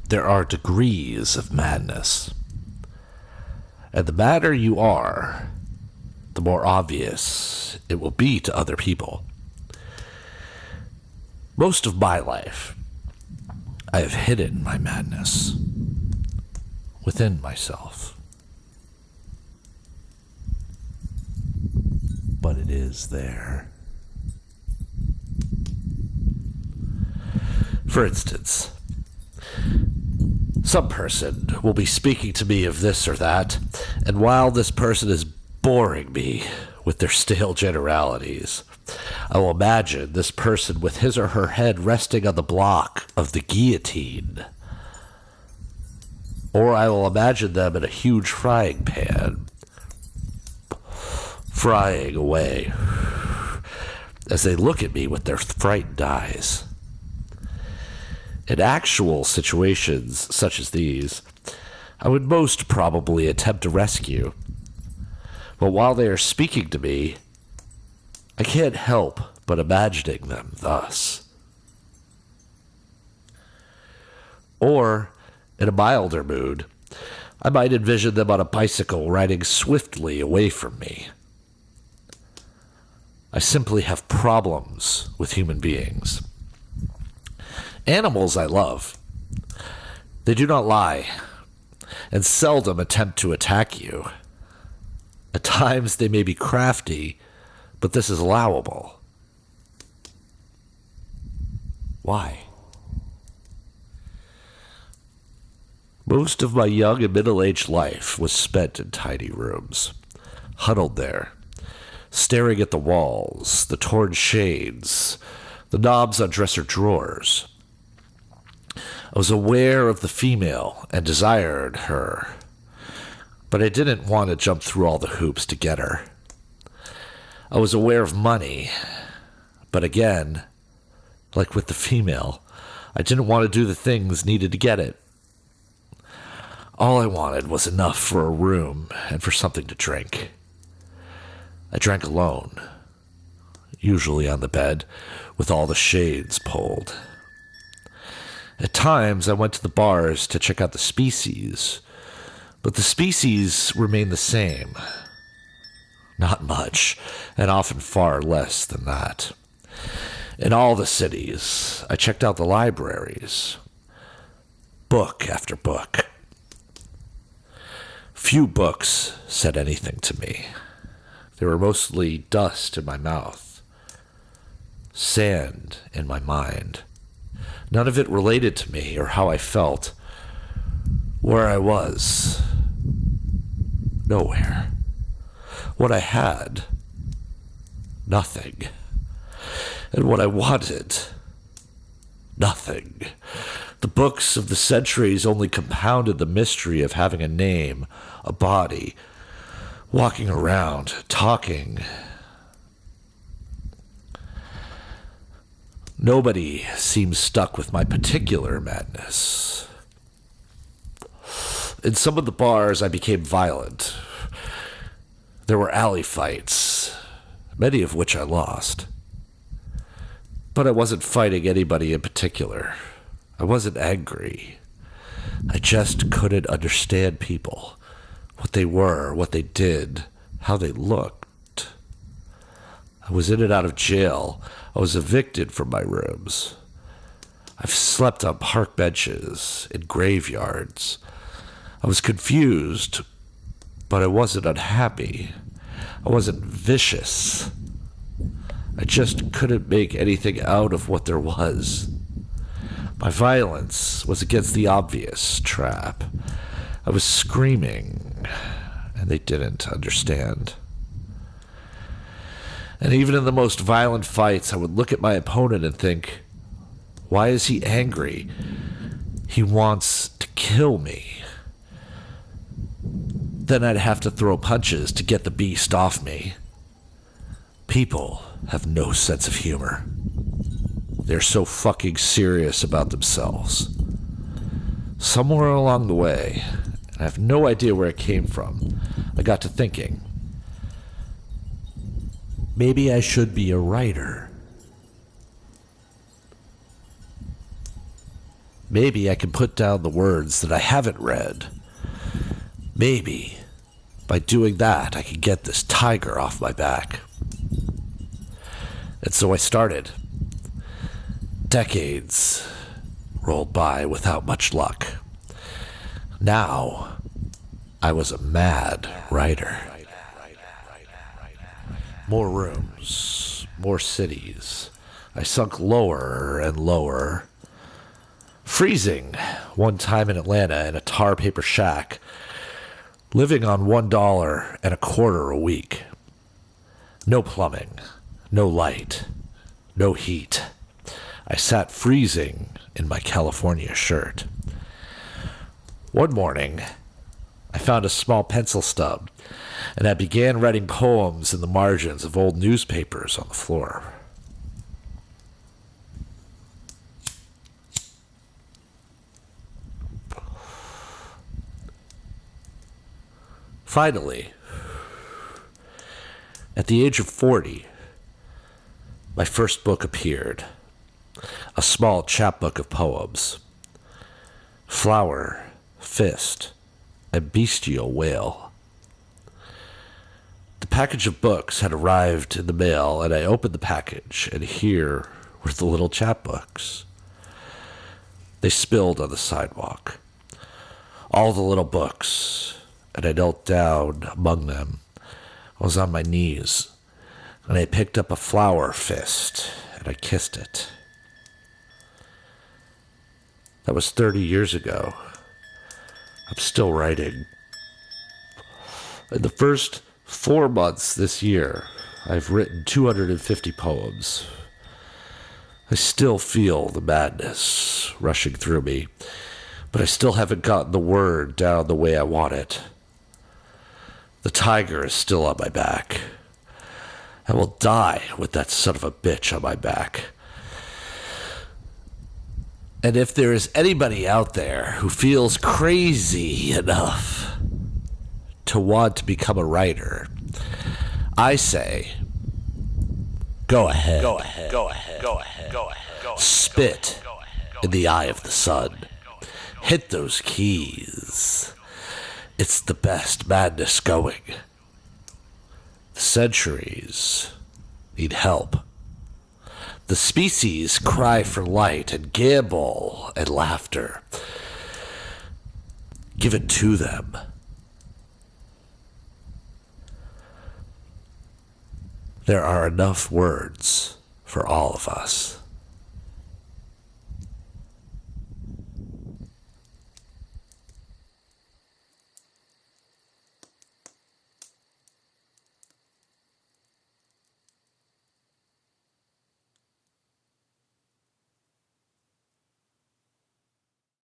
There are degrees of madness. And the madder you are, the more obvious it will be to other people. Most of my life, I have hidden my madness within myself. But it is there. For instance, some person will be speaking to me of this or that, and while this person is boring me with their stale generalities, I will imagine this person with his or her head resting on the block of the guillotine. Or I will imagine them in a huge frying pan, frying away, as they look at me with their frightened eyes. In actual situations such as these, I would most probably attempt a rescue. But while they are speaking to me, I can't help but imagining them thus. Or, in a milder mood, I might envision them on a bicycle riding swiftly away from me. I simply have problems with human beings. Animals I love. They do not lie, and seldom attempt to attack you. At times they may be crafty, but this is allowable. Why? Most of my young and middle-aged life was spent in tiny rooms, huddled there, staring at the walls, the torn shades, the knobs on dresser drawers. I was aware of the female and desired her, but I didn't want to jump through all the hoops to get her. I was aware of money, but again, like with the female, I didn't want to do the things needed to get it. All I wanted was enough for a room and for something to drink. I drank alone, usually on the bed, with all the shades pulled. At times, I went to the bars to check out the species, but the species remained the same. Not much, and often far less than that. In all the cities, I checked out the libraries, book after book. Few books said anything to me. They were mostly dust in my mouth, sand in my mind. None of it related to me or how I felt, where I was. Nowhere. What I had, nothing. And what I wanted, nothing. The books of the centuries only compounded the mystery of having a name, a body, walking around, talking. Nobody seems stuck with my particular madness. In some of the bars, I became violent. There were alley fights, many of which I lost. But I wasn't fighting anybody in particular. I wasn't angry. I just couldn't understand people, what they were, what they did, how they looked. I was in and out of jail. I was evicted from my rooms. I've slept on park benches, in graveyards. I was confused, but I wasn't unhappy. I wasn't vicious. I just couldn't make anything out of what there was. My violence was against the obvious trap. I was screaming, and they didn't understand. And even in the most violent fights, I would look at my opponent and think, why is he angry? He wants to kill me. Then I'd have to throw punches to get the beast off me. People have no sense of humor. They're so fucking serious about themselves. Somewhere along the way, I have no idea where it came from. I got to thinking, maybe I should be a writer. Maybe I can put down the words that I haven't read. Maybe by doing that, I can get this tiger off my back. And so I started. Decades rolled by without much luck. Now, I was a mad writer. More rooms, more cities. I sunk lower and lower. Freezing one time in Atlanta in a tar paper shack, living on $1.25 a week. No plumbing, no light, no heat. I sat freezing in my California shirt. One morning, I found a small pencil stub, and I began writing poems in the margins of old newspapers on the floor. Finally, at the age of 40, my first book appeared. A small chapbook of poems. Flower, fist, and bestial whale. The package of books had arrived in the mail, and I opened the package, and here were the little chapbooks. They spilled on the sidewalk. All the little books, and I knelt down among them. I was on my knees, and I picked up a flower fist, and I kissed it. That was 30 years ago. I'm still writing. In the first 4 months this year, I've written 250 poems. I still feel the madness rushing through me, but I still haven't gotten the word down the way I want it. The tiger is still on my back. I will die with that son of a bitch on my back. And if there is anybody out there who feels crazy enough to want to become a writer, I say, go ahead. Go ahead. Go ahead. Go ahead. Go ahead. Spit in the eye of the sun. Hit those keys. It's the best madness going. The centuries need help. The species cry for light and gamble and laughter. Give it to them. There are enough words for all of us.